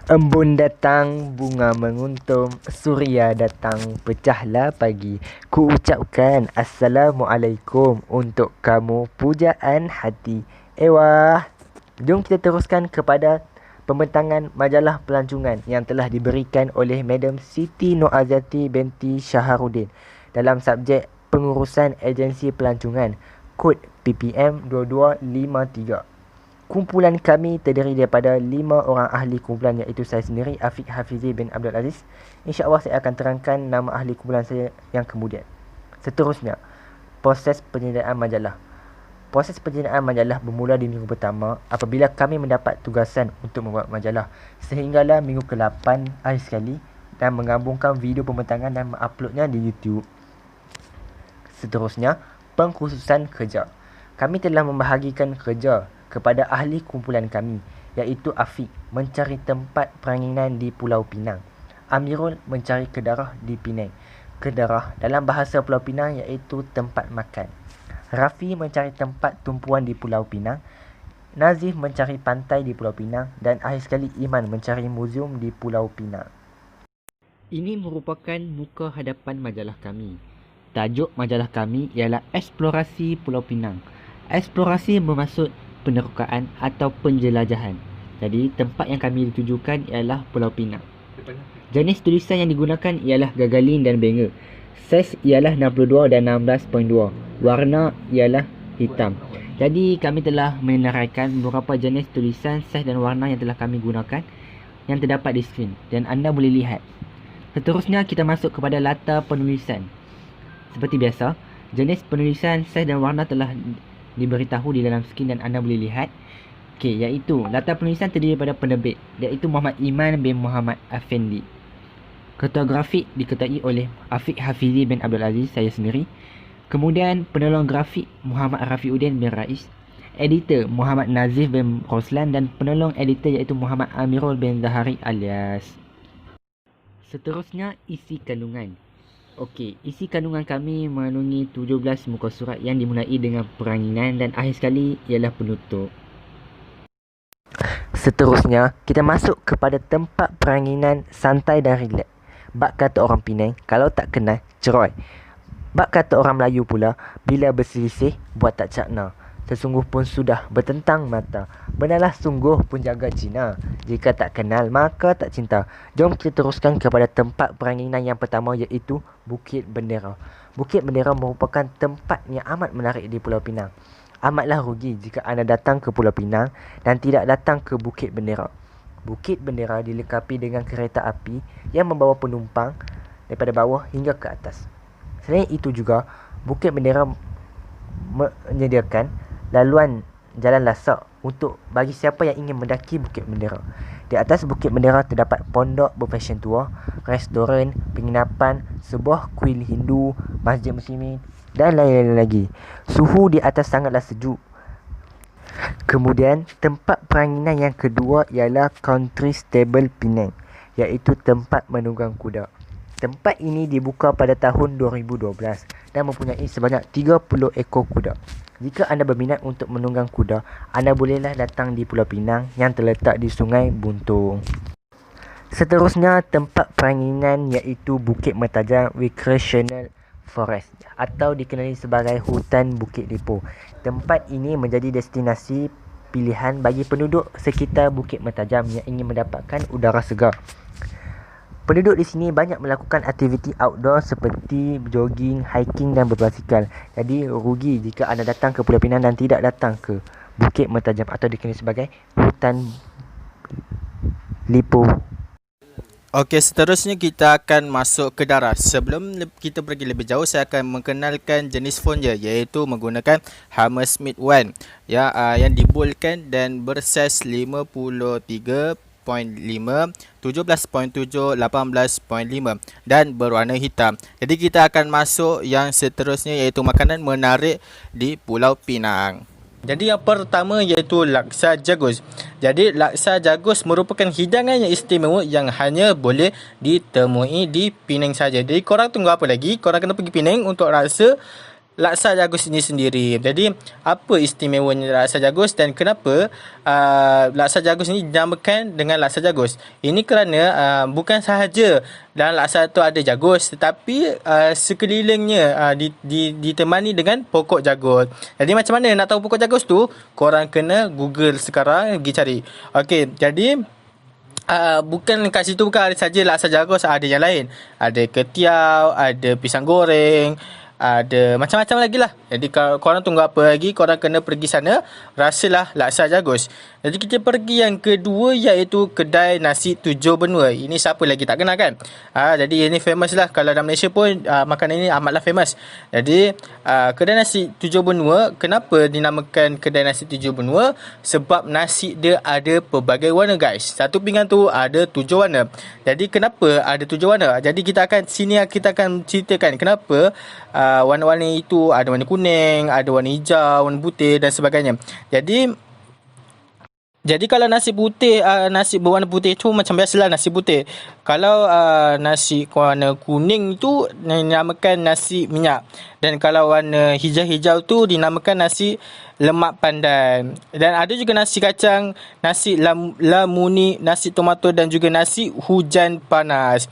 Embun datang, bunga menguntum, suria datang, pecahlah pagi. Ku ucapkan Assalamualaikum untuk kamu pujaan hati. Wah, jom kita teruskan kepada pembentangan majalah pelancongan yang telah diberikan oleh Madam Siti Noazati binti Syaharuddin dalam subjek pengurusan agensi pelancongan, kod PPM 2253. Kumpulan kami terdiri daripada 5 orang ahli kumpulan, iaitu saya sendiri, Afiq Hafizi bin Abdul Aziz. InsyaAllah saya akan terangkan nama ahli kumpulan saya yang kemudian. Seterusnya, proses penyediaan majalah. Proses penyediaan majalah bermula di minggu pertama apabila kami mendapat tugasan untuk membuat majalah, sehinggalah minggu ke-8 akhir sekali, dan menggabungkan video pembentangan dan menguploadnya di YouTube. Seterusnya, pengkhususan kerja. Kami telah membahagikan kerja kepada ahli kumpulan kami, iaitu Afiq mencari tempat peranginan di Pulau Pinang, Amirul mencari kedarah di Penang. Kedarah dalam bahasa Pulau Pinang iaitu tempat makan. Rafi mencari tempat tumpuan di Pulau Pinang. Nazif mencari pantai di Pulau Pinang. Dan akhir sekali Iman mencari muzium di Pulau Pinang. Ini merupakan muka hadapan majalah kami. Tajuk majalah kami ialah Eksplorasi Pulau Pinang. Eksplorasi bermaksud penerokaan atau penjelajahan. Jadi, tempat yang kami ditujukan ialah Pulau Pinang. Jenis tulisan yang digunakan ialah gagalin dan banner. Saiz ialah 62 dan 16.2. Warna ialah hitam. Jadi, kami telah menerangkan beberapa jenis tulisan, saiz dan warna yang telah kami gunakan yang terdapat di skrin dan anda boleh lihat. Seterusnya, kita masuk kepada latar penulisan. Seperti biasa, jenis penulisan, saiz dan warna telah diberitahu di dalam skrin dan anda boleh lihat. Okey, iaitu latar penulisan terdiri daripada penerbit, iaitu Muhammad Iman bin Muhammad Afendi. Ketua grafik diketuai oleh Afiq Hafizi bin Abdul Aziz, saya sendiri. Kemudian penolong grafik Muhammad Rafiuddin bin Rais. Editor Muhammad Nazif bin Roslan dan penolong editor iaitu Muhammad Amirul bin Zahari alias. Seterusnya, isi kandungan. Okey, isi kandungan kami mengandungi 17 muka surat yang dimulai dengan peranginan dan akhir sekali ialah penutup. Seterusnya, kita masuk kepada tempat peranginan santai dan rileks. Bak kata orang Penang, kalau tak kenal, cerai. Bak kata orang Melayu pula, bila berselisih, buat tak cakna. Sesungguh pun sudah bertentang mata. Benarlah sungguh pun jaga Cina. Jika tak kenal, maka tak cinta. Jom kita teruskan kepada tempat peranginan yang pertama, iaitu Bukit Bendera. Bukit Bendera merupakan tempat yang amat menarik di Pulau Pinang. Amatlah rugi jika anda datang ke Pulau Pinang dan tidak datang ke Bukit Bendera. Bukit Bendera dilengkapi dengan kereta api yang membawa penumpang daripada bawah hingga ke atas. Selain itu juga, Bukit Bendera menyediakan laluan jalan lasak untuk bagi siapa yang ingin mendaki Bukit Bendera. Di atas Bukit Bendera terdapat pondok berfashion tua, restoran, penginapan, sebuah kuil Hindu, masjid muslimin dan lain-lain lagi. Suhu di atas sangatlah sejuk. Kemudian, tempat peranginan yang kedua ialah Country Stable Penang, iaitu tempat menunggang kuda. Tempat ini dibuka pada tahun 2012 dan mempunyai sebanyak 30 ekor kuda. Jika anda berminat untuk menunggang kuda, anda bolehlah datang di Pulau Pinang yang terletak di Sungai Buntung. Seterusnya, tempat peranginan iaitu Bukit Mertajam Recreational Forest atau dikenali sebagai Hutan Bukit Lipo. Tempat ini menjadi destinasi pilihan bagi penduduk sekitar Bukit Mertajam yang ingin mendapatkan udara segar. Penduduk di sini banyak melakukan aktiviti outdoor seperti jogging, hiking dan berbasikal. Jadi rugi jika anda datang ke Pulau Pinang dan tidak datang ke Bukit Mertajam atau dikenali sebagai Hutan Lipo. Okey, seterusnya kita akan masuk ke darat. Sebelum kita pergi lebih jauh, saya akan mengenalkan jenis font je, iaitu menggunakan Hammersmith One yang diboldkan dan bersaiz 53.5, 17.7, 18.5 dan berwarna hitam. Jadi kita akan masuk yang seterusnya, iaitu makanan menarik di Pulau Pinang. Jadi yang pertama iaitu laksa jagus. Jadi laksa jagus merupakan hidangan yang istimewa yang hanya boleh ditemui di Penang saja. Jadi korang tunggu apa lagi? Korang kena pergi Penang untuk rasa laksa jagus ini sendiri. Jadi apa istimewanya laksa jagus dan kenapa laksa jagus ini dinamakan dengan laksa jagus? Ini kerana bukan sahaja dalam laksa tu ada jagus, tetapi sekelilingnya ditemani dengan pokok jagus. Jadi macam mana nak tahu pokok jagus tu? Korang kena Google sekarang, pergi cari. Okey, jadi bukan kat situ bukan ada saja laksa jagus, ada yang lain. Ada ketiau, ada pisang goreng, ada macam-macam lagi lah. Jadi kalau korang tunggu apa lagi, korang kena pergi sana, rasalah laksa jagus. Jadi kita pergi yang kedua, iaitu kedai nasi tujuh benua. Ini siapa lagi tak kenal kan? Jadi ini famous lah. Kalau dalam Malaysia pun makanan ini amatlah famous. Jadi kedai nasi tujuh benua, kenapa dinamakan kedai nasi tujuh benua? Sebab nasi dia ada pelbagai warna guys. Satu pinggan tu ada 7 warna. Jadi kenapa ada 7 warna? Jadi kita akan ceritakan kenapa warna-warna itu ada warna kuning, ada warna hijau, warna putih dan sebagainya. Jadi kalau nasi putih, nasi berwarna putih tu macam biasalah nasi putih. Kalau nasi warna kuning tu dinamakan nasi minyak. Dan kalau warna hijau-hijau tu dinamakan nasi lemak pandan. Dan ada juga nasi kacang, nasi lamuni, nasi tomato dan juga nasi hujan panas.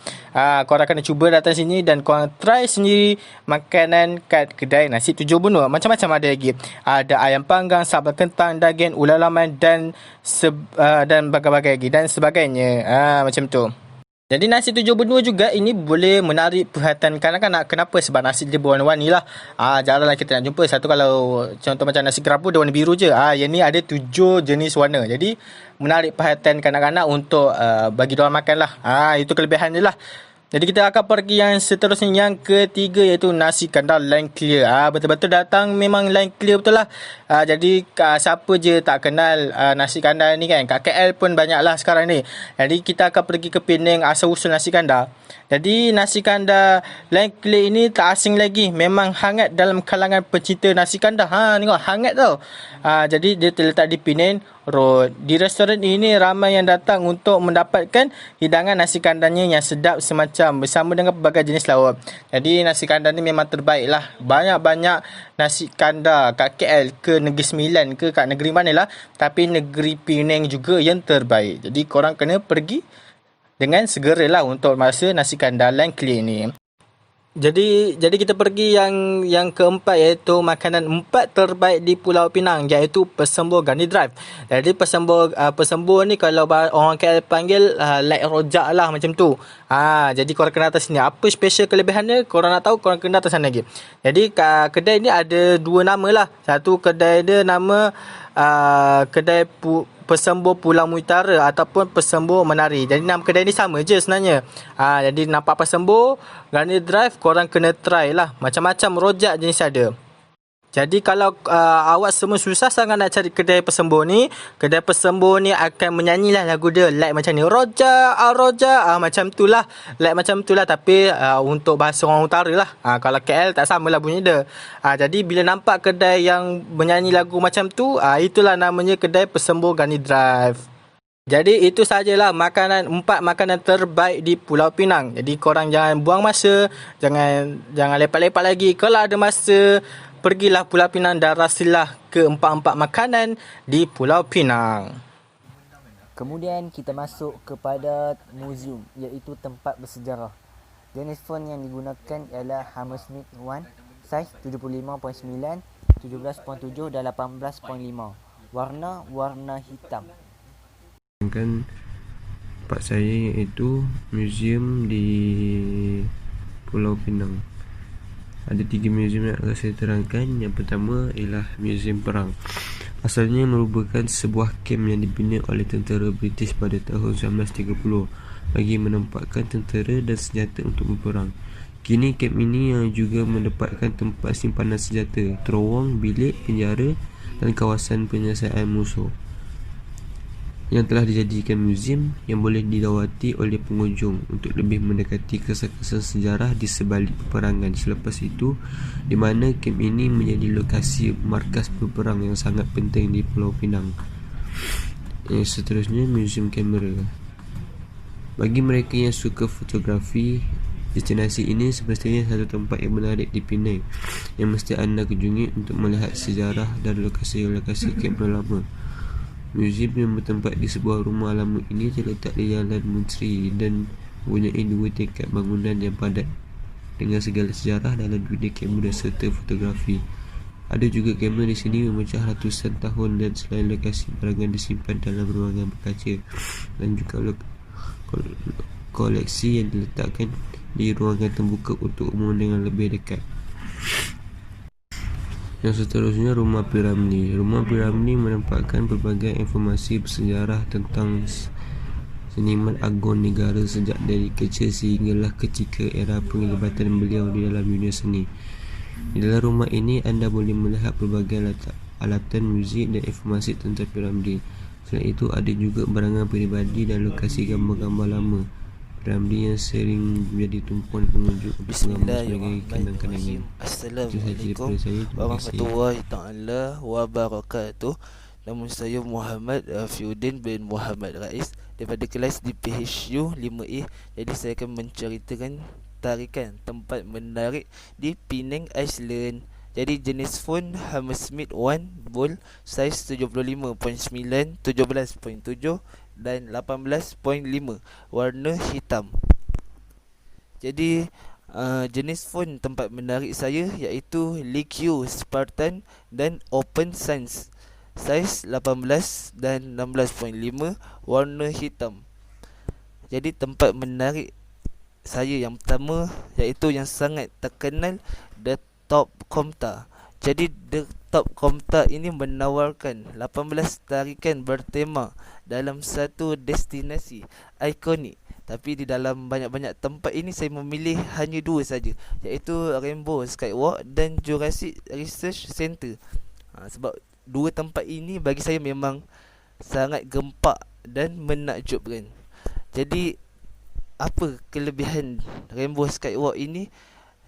Korang kena cuba datang sini dan korang try sendiri makanan kat kedai nasi tujuh benua. Macam-macam ada lagi. Ada ayam panggang, sambal kentang, daging, ulalaman dan bagai-bagai lagi dan sebagainya. Macam tu. Jadi nasi tujuh benua juga ini boleh menarik perhatian kanak-kanak. Kenapa? Sebab nasi dia berwarna-warni lah. Jaranglah kita nak jumpa satu. Kalau contoh macam nasi kerabu dia warna biru je. Yang ni ada 7 jenis warna. Jadi menarik perhatian kanak-kanak untuk bagi diorang makan lah. Itu kelebihan je lah. Jadi kita akan pergi yang seterusnya, yang ketiga, iaitu nasi kandar line clear. Betul-betul datang memang line clear betul lah. Jadi siapa je tak kenal nasi kandar ni kan. Kat KL pun banyak lah sekarang ni. Jadi kita akan pergi ke Penang asal-usul nasi kandar. Jadi nasi kandar line clear ini tak asing lagi. Memang hangat dalam kalangan pecinta nasi kandar. Tengok hangat tau. Jadi dia terletak di Penang Road. Di restoran ini ramai yang datang untuk mendapatkan hidangan nasi kandarnya yang sedap semacam bersama dengan pelbagai jenis lauk. Jadi nasi kandar ni memang terbaik lah. Banyak-banyak nasi kandar kat KL ke Negeri Sembilan ke kat negeri mana lah. Tapi negeri Penang juga yang terbaik. Jadi korang kena pergi dengan segeralah untuk masa nasi kandar line clear ni. Jadi kita pergi yang keempat, iaitu makanan 4 terbaik di Pulau Pinang, iaitu Pesembur Gandhi Drive. Jadi pesembur ni kalau orang KL panggil like rojak lah macam tu. Jadi korang kena datang sini. Apa special kelebihannya? Korang nak tahu, korang kena datang sana lagi. Jadi kedai ni ada 2 nama lah. Satu kedai dia nama kedai Pesembur Pulau Utara ataupun Pesembur Menari. Jadi nama kedai ni sama je sebenarnya. Jadi nampak Pesembur Gandhi Drive, korang kena try lah. Macam-macam rojak jenis ada. Jadi kalau awak semua susah sangat nak cari kedai Pesembur ni, kedai Pesembur ni akan menyanyilah lagu dia like macam ni. Rojak, macam tu lah. Like macam tu lah, tapi untuk bahasa orang utara lah. Kalau KL tak sama lah bunyi dia. Jadi bila nampak kedai yang menyanyi lagu macam tu, itulah namanya kedai Pesembur Gandhi Drive. Jadi itu sajalah 4 makanan terbaik di Pulau Pinang. Jadi korang jangan buang masa, jangan lepak-lepak lagi. Kalau ada masa, pergilah Pulau Pinang dan rasilah ke 4 makanan di Pulau Pinang. Kemudian kita masuk kepada muzium, iaitu tempat bersejarah. Jenis font yang digunakan ialah Hammersmith One, saiz 75.9, 17.7 dan 18.5. Warna hitam. Tempat saya iaitu muzium di Pulau Pinang. Ada 3 muzium yang akan saya terangkan. Yang pertama ialah Muzium Perang. Asalnya merupakan sebuah kem yang dibina oleh tentera British pada tahun 1930 bagi menempatkan tentera dan senjata untuk berperang. Kini kem ini yang juga mendapatkan tempat simpanan senjata, terowong, bilik, penjara dan kawasan penyelesaian musuh, yang telah dijadikan muzium yang boleh dilawati oleh pengunjung untuk lebih mendekati kesan-kesan sejarah di sebalik peperangan selepas itu, di mana kem ini menjadi lokasi markas berperang yang sangat penting di Pulau Pinang. Yang seterusnya, muzium kamera. Bagi mereka yang suka fotografi, Destinasi ini semestinya satu tempat yang menarik di Penang yang mesti anda kunjungi untuk melihat sejarah dan lokasi-lokasi kamp lama. Muzium yang bertempat di sebuah rumah lama ini terletak di Jalan Menteri dan mempunyai 2 tingkat bangunan yang padat dengan segala sejarah dalam dunia kamera serta fotografi. Ada juga kamera di sini memecah ratusan tahun, dan selain lokasi barangan disimpan dalam ruangan berkaca dan juga koleksi yang diletakkan di ruangan terbuka untuk umum dengan lebih dekat. Yang seterusnya, Rumah Piramli. Rumah Piramli menempatkan pelbagai informasi bersejarah tentang seniman agung negara sejak dari kecil sehinggalah ketika era penglibatan beliau di dalam dunia seni. Di dalam rumah ini anda boleh melihat pelbagai alatan muzik dan informasi tentang Piramli. Selain itu, ada juga barangan peribadi dan lokasi gambar-gambar lama Piramli yang sering menjadi tumpuan pengunjung untuk mengambil sebagai kenang-kenangan. Assalamualaikum warahmatullahi taala wabarakatuh. Nama saya Muhammad Fiuddin bin Muhammad Rais daripada kelas di PHU 5A. Jadi saya akan menceritakan tarikan tempat menarik di Penang Island. Jadi jenis phone Hammersmith One Bold, saiz 75.9, 17.7 dan 18.5, warna hitam. Jadi jenis phone tempat menarik saya iaitu Lequio Spartan dan Open Sans, saiz 18 dan 16.5, warna hitam. Jadi tempat menarik saya yang pertama iaitu yang sangat terkenal, The Top Komta. Jadi The Top Komta ini menawarkan 18 tarikan bertema dalam satu destinasi ikonik. Tapi di dalam banyak-banyak tempat ini saya memilih hanya 2 saja, iaitu Rainbow Skywalk dan Jurassic Research Centre. Sebab 2 tempat ini bagi saya memang sangat gempak dan menakjubkan. Jadi apa kelebihan Rainbow Skywalk ini?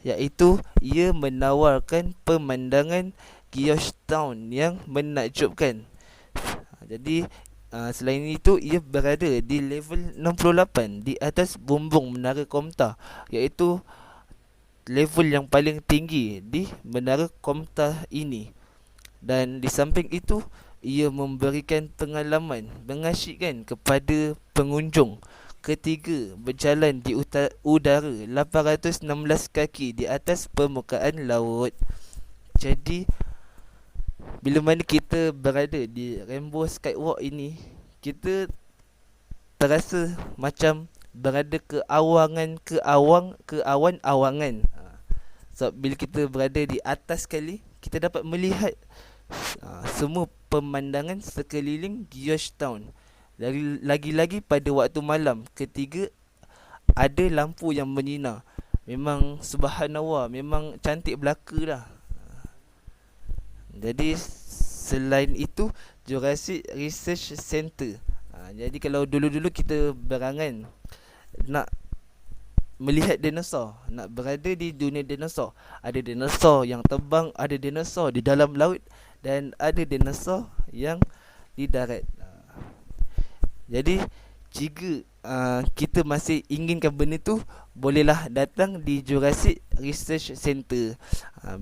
Iaitu ia menawarkan pemandangan Georgetown yang menakjubkan. Jadi selain itu, ia berada di level 68 di atas bumbung Menara Komta, iaitu level yang paling tinggi di Menara Komta ini. Dan di samping itu, ia memberikan pengalaman mengasyikkan kepada pengunjung. Ketiga, berjalan di udara 816 kaki di atas permukaan laut. Jadi bila mana kita berada di Rainbow Skywalk ini, kita terasa macam berada ke awan-awangan. So bila kita berada di atas sekali, kita dapat melihat semua pemandangan sekeliling Georgetown. Lagi-lagi pada waktu malam. Ketiga, ada lampu yang menyinar. Memang subhanallah, memang cantik belaka dah. Jadi selain itu, Jurassic Research Centre. Jadi kalau dulu-dulu kita berangan nak melihat dinosaur, nak berada di dunia dinosaur, ada dinosaur yang terbang, ada dinosaur di dalam laut, dan ada dinosaur yang di darat. Jadi jika kita masih inginkan benda tu, bolehlah datang di Jurassic Research Centre.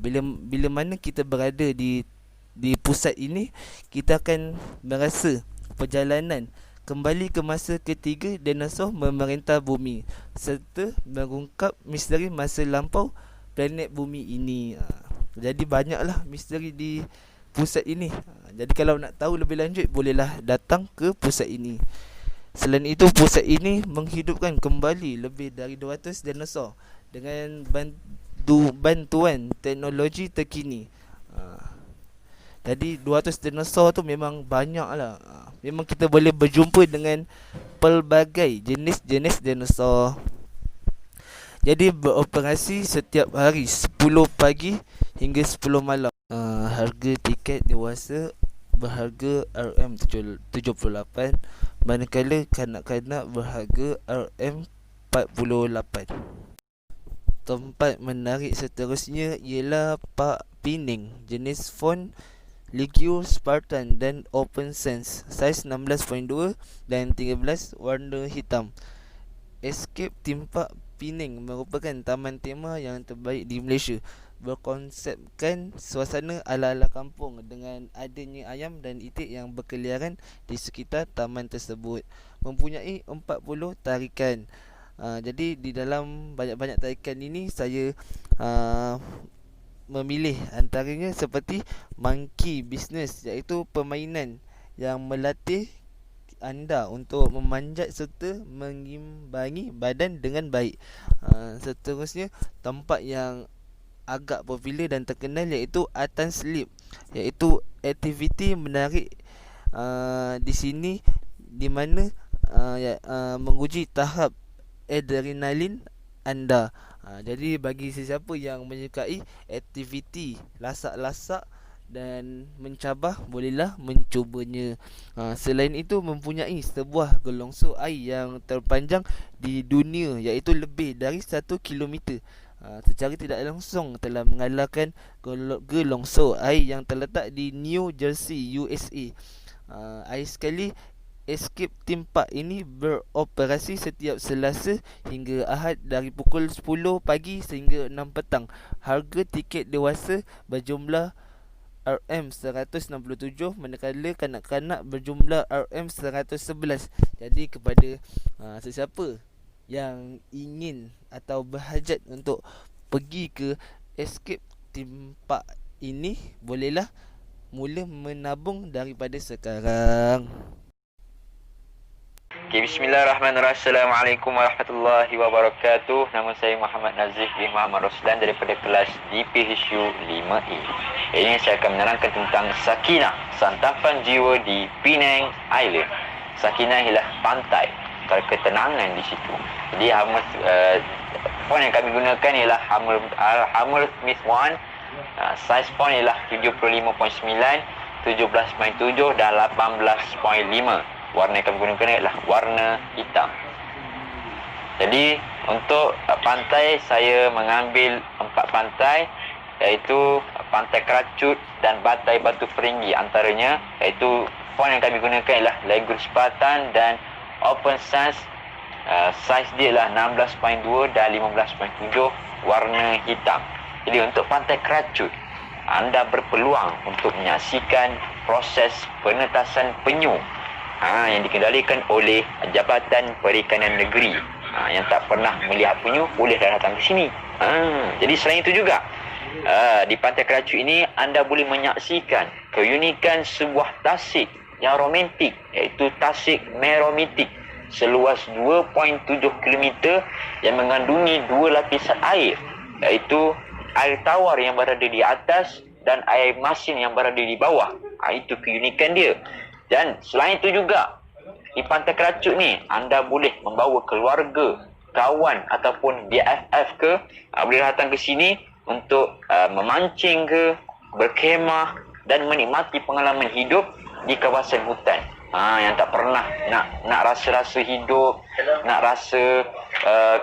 Bila mana kita berada di pusat ini, kita akan merasa perjalanan kembali ke masa ketiga dinosaur memerintah bumi, serta mengungkap misteri masa lampau planet bumi ini. Jadi banyaklah misteri di pusat ini. Jadi kalau nak tahu lebih lanjut, bolehlah datang ke pusat ini. Selain itu, pusat ini menghidupkan kembali lebih dari 200 dinosaur dengan bantuan teknologi terkini. Jadi 200 dinosaur tu memang banyak lah. Memang kita boleh berjumpa dengan pelbagai jenis-jenis dinosaur. Jadi beroperasi setiap hari 10 pagi hingga 10 malam. Harga tiket dewasa berharga RM78, manakala kanak-kanak berharga RM48. Tempat menarik seterusnya ialah Park Penang, jenis phone Lequio Spartan dan Open Sans, saiz 16.2 dan 13, warna hitam. Escape Theme Park Pinang merupakan taman tema yang terbaik di Malaysia. Berkonsepkan suasana ala-ala kampung dengan adanya ayam dan itik yang berkeliaran di sekitar taman tersebut. Mempunyai 40 tarikan. Jadi di dalam banyak-banyak tarikan ini saya memilih antaranya seperti Monkey Business, iaitu permainan yang melatih anda untuk memanjat serta mengimbangi badan dengan baik. Seterusnya, tempat yang agak popular dan terkenal iaitu Atan Sleep, iaitu aktiviti menarik di sini di mana menguji tahap adrenalin anda. Jadi bagi sesiapa yang menyukai aktiviti lasak-lasak dan mencabar, bolehlah mencubanya. Selain itu, mempunyai sebuah gelongsor air yang terpanjang di dunia, iaitu lebih dari 1 kilometer. Secara tidak langsung telah mengalahkan gelongsor air yang terletak di New Jersey, USA. Air sekali Escape Theme Park ini beroperasi setiap Selasa hingga Ahad dari pukul 10 pagi sehingga 6 petang. Harga tiket dewasa berjumlah RM167, manakala kanak-kanak berjumlah RM111. Jadi kepada sesiapa yang ingin atau berhajat untuk pergi ke Escape Theme Park ini, bolehlah mula menabung daripada sekarang. Okay, bismillahirrahmanirrahim. Assalamualaikum warahmatullahi wabarakatuh. Nama saya Muhammad Nazif bin Muhammad Roslan daripada kelas DPHU 5E. Ini saya akan menerangkan tentang Sakinah, santapan jiwa di Penang Island. Sakinah ialah pantai, ketenangan di situ. Jadi font yang kami gunakan ialah Hammer Smith 1. Size font ialah 75.9, 17.7 dan 18.5. Warna yang kami gunakan adalah warna hitam. Jadi untuk pantai, saya mengambil 4 pantai, iaitu Pantai Keracut dan Pantai Batu Feringgi antaranya, iaitu font yang kami gunakan ialah Lego Spartan dan Open Sans. Saiz dia ialah 16.2 dan 15.7, warna hitam. Jadi untuk Pantai Keracut, anda berpeluang untuk menyaksikan proses penetasan penyu yang dikendalikan oleh Jabatan Perikanan Negeri. Yang tak pernah melihat penyu boleh datang ke sini. Jadi selain itu juga, di Pantai Keracut ini anda boleh menyaksikan keunikan sebuah tasik yang romantik, iaitu tasik Meromitik seluas 2.7 km yang mengandungi 2 lapisan air, iaitu air tawar yang berada di atas dan air masin yang berada di bawah. Itu keunikan dia. Dan selain itu juga, di Pantai Keracut ni anda boleh membawa keluarga, kawan ataupun BFF ke, boleh datang ke sini untuk memancing ke, berkhemah dan menikmati pengalaman hidup di kawasan hutan. Yang tak pernah nak rasa-rasa hidup, nak rasa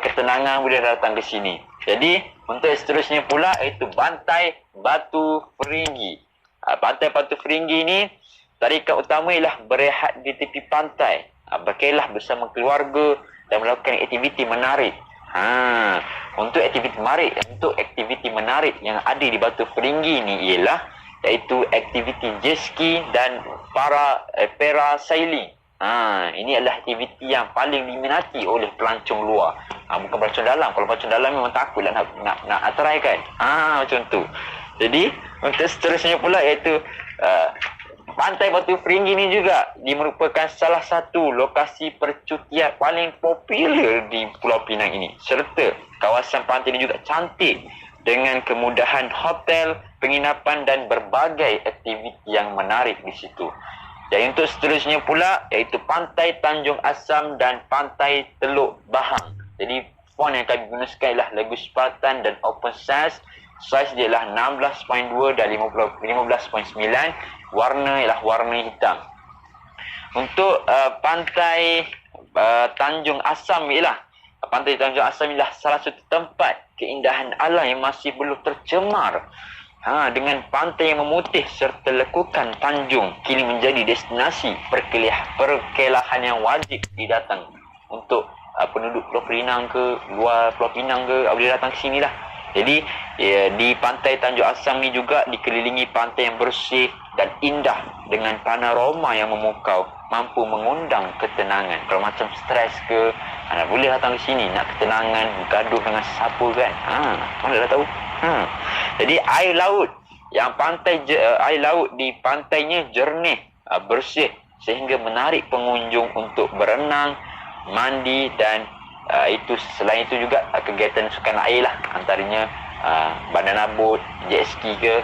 ketenangan, boleh datang ke sini. Jadi untuk seterusnya pula, iaitu Pantai Batu Feringgi. Pantai Batu Feringgi ni, tarikan utama ialah berehat di tepi pantai, berkelah bersama keluarga dan melakukan aktiviti menarik. Untuk aktiviti menarik yang ada di Batu Feringgi ni ialah, iaitu aktiviti jet ski dan parasailing. Ini adalah aktiviti yang paling diminati oleh pelancong luar. Bukan pelancong dalam. Kalau pelancong dalam memang takutlah nak try kan. Macam tu. Jadi untuk seterusnya pula, iaitu Pantai Batu Feringgi ni juga merupakan salah satu lokasi percutian paling popular di Pulau Pinang ini. Serta kawasan pantai ini juga cantik dengan kemudahan hotel, penginapan dan berbagai aktiviti yang menarik di situ. Dan untuk seterusnya pula, iaitu Pantai Tanjung Asam dan Pantai Teluk Bahang. Jadi font yang kami gunakan ialah Lego Spartan dan Open Sans. Saiz dia ialah 16.2 dan 15.9. Warna ialah warna hitam. Untuk Pantai Tanjung Asam ialah salah satu tempat keindahan alam yang masih belum tercemar. Dengan pantai yang memutih serta lekukan tanjung, kini menjadi destinasi perkelahan yang wajib didatang untuk penduduk Pulau Pinang ke, luar Pulau Pinang ke, boleh datang ke sini lah. Jadi di pantai Tanjung Asam ni juga dikelilingi pantai yang bersih dan indah dengan panorama yang memukau, mampu mengundang ketenangan. Kalau macam stres ke, anda boleh datang ke sini nak ketenangan, bergaduh dengan siapa kan. Anda dah tahu. Jadi air laut air laut di pantainya jernih, bersih sehingga menarik pengunjung untuk berenang, mandi dan selain itu juga kegiatan sukan air lah, antaranya banana boat, jet ski ke,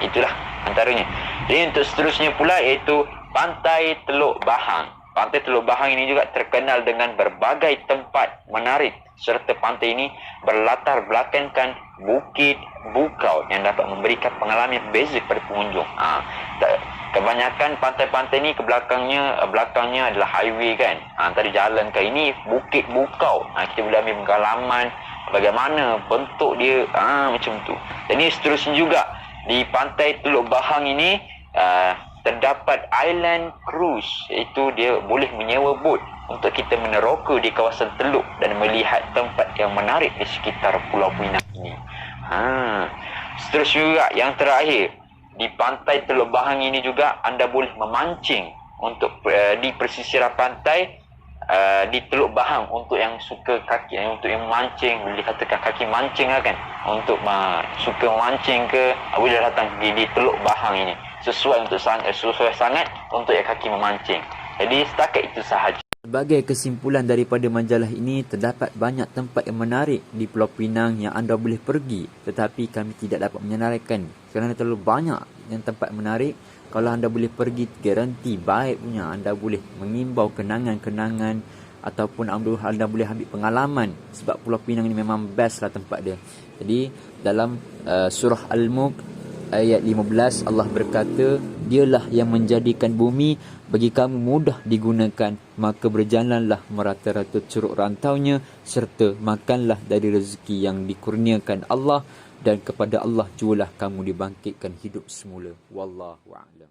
itulah antaranya. Jadi untuk seterusnya pula iaitu Pantai Teluk Bahang. Pantai Teluk Bahang ini juga terkenal dengan berbagai tempat menarik, serta pantai ini berlatar belakangkan bukit bukau yang dapat memberikan pengalaman yang berbeza kepada pengunjung. Kebanyakan pantai-pantai ni belakangnya adalah highway kan. Antara jalan ke ini bukit bukau. Kita boleh ambil pengalaman bagaimana bentuk dia, macam tu. Dan ini seterusnya juga di Pantai Teluk Bahang ini terdapat island cruise, iaitu dia boleh menyewa bot untuk kita meneroka di kawasan teluk dan melihat tempat yang menarik di sekitar Pulau Pinang ini. Seterusnya juga yang terakhir, di Pantai Teluk Bahang ini juga anda boleh memancing untuk di pesisiran pantai di Teluk Bahang. Untuk yang suka untuk yang mancing, boleh dikatakan kaki mancing lah kan, untuk suka memancing ke, boleh datang di Teluk Bahang ini. Sesuai sangat untuk yang kaki memancing. Jadi setakat itu sahaja. Sebagai kesimpulan daripada majalah ini, terdapat banyak tempat yang menarik di Pulau Pinang yang anda boleh pergi, tetapi kami tidak dapat menyenaraikan kerana terlalu banyak yang tempat menarik. Kalau anda boleh pergi, garanti baik punya. Anda boleh mengimbau kenangan-kenangan ataupun anda boleh ambil pengalaman, sebab Pulau Pinang ni memang best lah tempat dia. Jadi dalam surah Al-Mulk ayat 15, Allah berkata, dialah yang menjadikan bumi bagi kamu mudah digunakan, maka berjalanlah merata-rata curug rantaunya, serta makanlah dari rezeki yang dikurniakan Allah, dan kepada Allah jualah kamu dibangkitkan hidup semula. Wallahu a'lam.